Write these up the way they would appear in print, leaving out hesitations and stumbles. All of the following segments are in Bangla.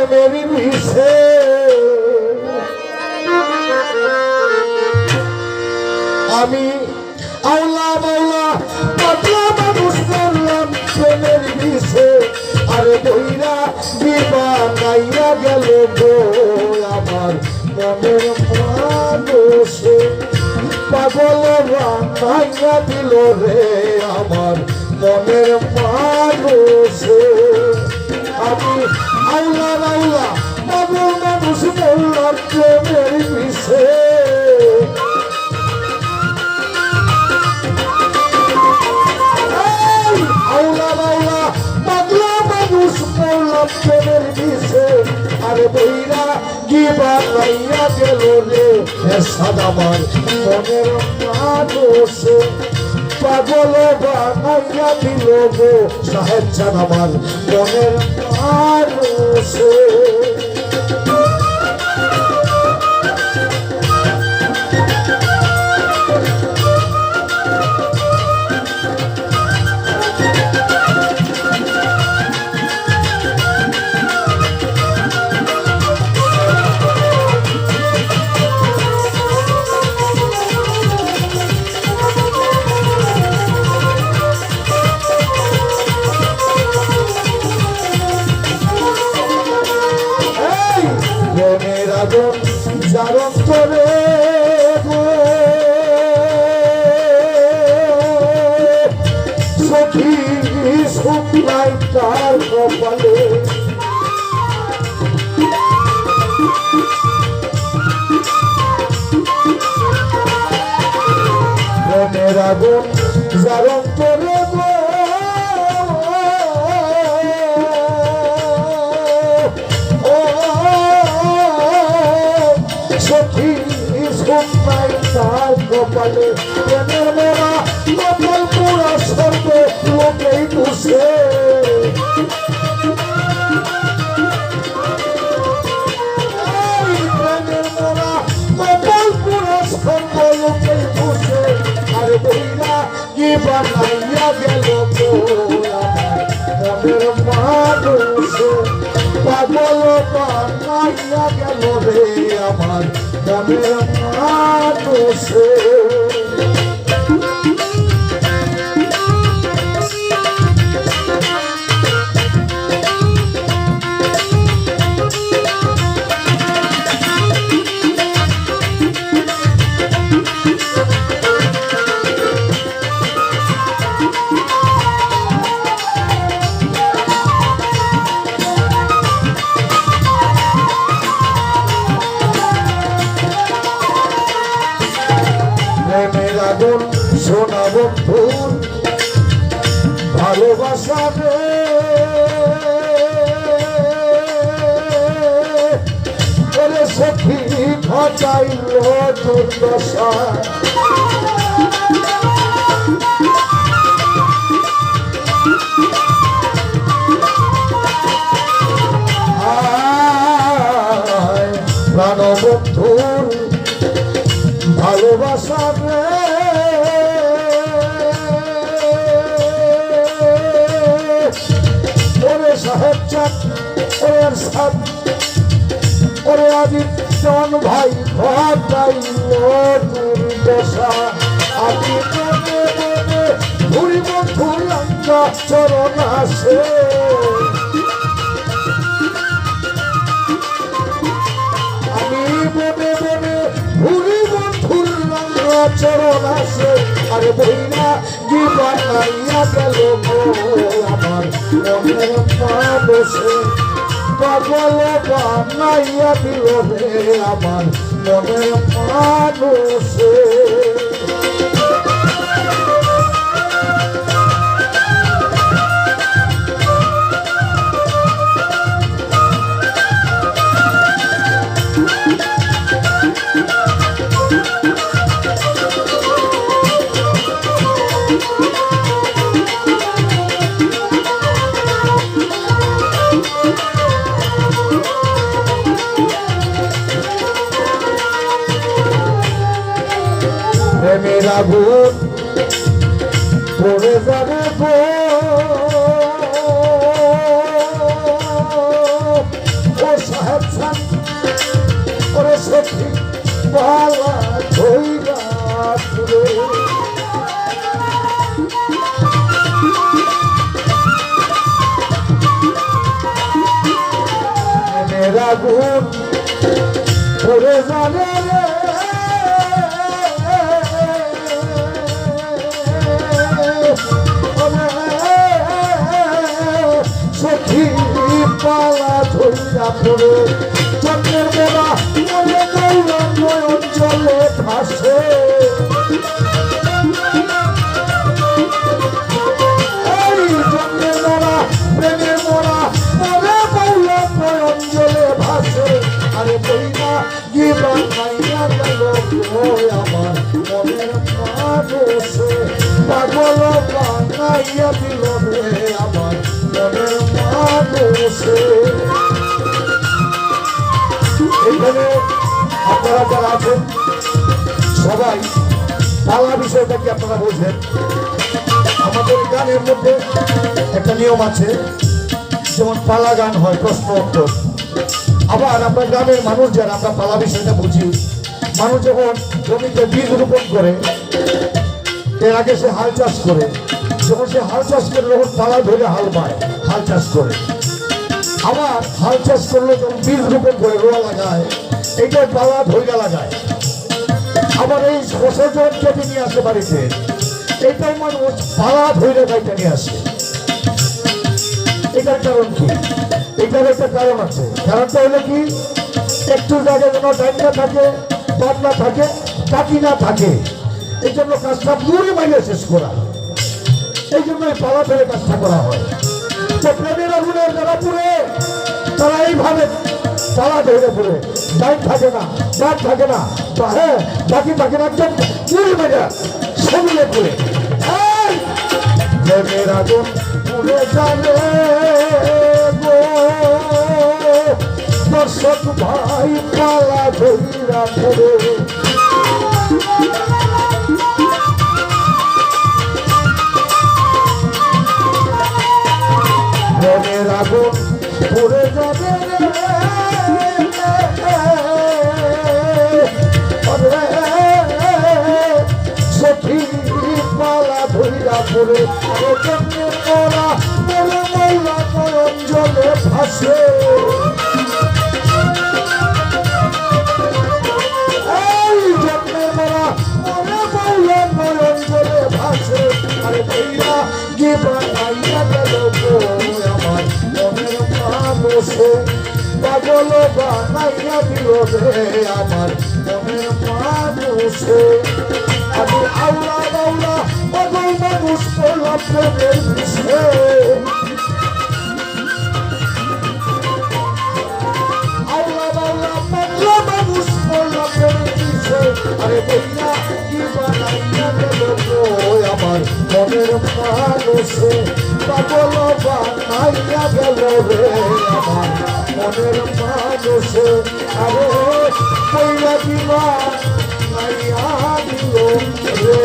প্রেমের বিষে আমি আওলা বাউলা পাতলা মানুষ বললাম প্রেমের বিষে আরে বইরা দিবা গাইয়া গেল গো আমার মনের মানুষে পাগল বানাইয়া দিল রে আমার মনের মানুষে আমি আওলা বাউলা পাগল মানুষ বললাম প্রেমের বিষে প্রেমের বিষে আরে বইরা কি বানাইয়া গেল রে সাদামার মনের মানুষে পাগল বানাইয়া দিল গো সাহেব চাঁদ আমার মনের মানুষে যার অন্তরে সখী শুক্লাই তার কপালে প্রেমের আগুন যার অন্তরে তার কপালে প্রেমের মোরা কপাল পুরা সর্ব লোকেই তুষে প্রেমের মোরা কপাল পুরা সর্ব লোকেই তুষে আরে বইরা কি বানাইয়া গেল মনের মানুষে পাগল বানাইয়া গেল রে আমার মনের মানুষে প্রেমের আগুন সোনা বন্ধুর ভালোবাসা রে সখী ঘটাইল দুর্দশা প্রাণবন্ধুর ভালোবাসা রে ওরে সাহেব চাঁদ ওরে সাদ ওরে আদিত্যন ভাই ঘটাইল দুর্দশা আমি মনে মনে ঘুরি বন্ধু লঙ্কা চরণ আসে আমি মনে মনে ঘুরি বন্ধুর লঙ্কা চরণ আসে আরে বইরা কি বানাইয়া গেল আমার মনের মানুষে পাগল বানাইয়া দিল রে আমার মনের মানুষে প্রেমের আগুন পড়ে যাবে গো সাহেব খান করে সখী পালা ধইরা পুরে মেরা গুণ পুরে জানে রে সখী পালা ধইরা পুরে চন্দ্রের মেলা মনে নয়ন জলে ভাসে এই চন্দ্রের মেলা প্রেমের মোড়া মনে বৌলা নয়ন জলে ভাসে আরে বইনা জীবন মাইয়া গেল আমার মনের মানুষে পাগল বানাইয়া দিল রে আমার মনের মানুষে এখানে আপনারা যারা আছেন সবাই পালা বিষয়টা কি আপনারা বুঝলেন আমাদের গানের মধ্যে একটা নিয়ম আছে যেমন পালা গান হয় প্রশ্ন উত্তর আবার আমরা গ্রামের মানুষ যারা আমরা পালা বিষয়টা বুঝি মানুষ যখন জমিতে বীজ রোপণ করে এর আগে সে হাল চাষ করে যখন সে হাল চাষ করে তখন পালা ধরে হাল বায় হাল চাষ করে আবার হাল চাষ করলে যখন বীজ রোপণ করে রোয়া লাগায় এইটা পালা ধৈর্য লাগায় আবার এই ফসল যখন কেটে নিয়ে আসে বাড়িতে এইটাও মানুষ পালা ধৈর্য গাইতে নিয়ে আসে এটার কারণ কি এটার একটা কারণ আছে কারণটা হলো কি একটু জায়গায় যেন ডাইনা থাকে পাতলা থাকে টাকি না থাকে এই জন্য কাজটা মুড়ি মাইলে শেষ করা এই জন্য পালা ধরে কাজটা করা হয় প্রেমের আগুনের যারা পুরে তারা এইভাবে পালা ধরে পুরে ডাইন থাকে না ডাক থাকে না হ্যাঁ বাকি থাকে না একদম মুড়ি মেজা সমিলে পুরে প্রেমের আগুন পুরে যাবে গো দর্শক ভাই পালা ধরিরা পুরে প্রেমের আগুন পুরে যাবে সখী পালা ধরিরা পুরে ওরা মনে মৌলা নয়ন জলে ভাসে এই জন্মের মোরা মনে মৌলা নয়ন জলে ভাসে আরে ভাইয়া কি বানাইয়া গেল আমার মনের মানুষে পাগল বানাইয়া দিল রে আমার মনের মানুষে আমি আউলা বাউলা পাগল মানুষ করলাম প্রেমের বিষয়ে আউলা বাউলা পাগল মানুষ করলাম প্রেমের বিষয়ে আরে বইয়া কি বানাইয়া গেল আমার মনের মানুষে পাগল বানাইয়া গেল রে আমার মনের মানুষে আরে বইয়া দিবা নাইয়া দিল রে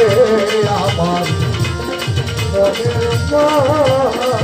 আমার মনের মানুষে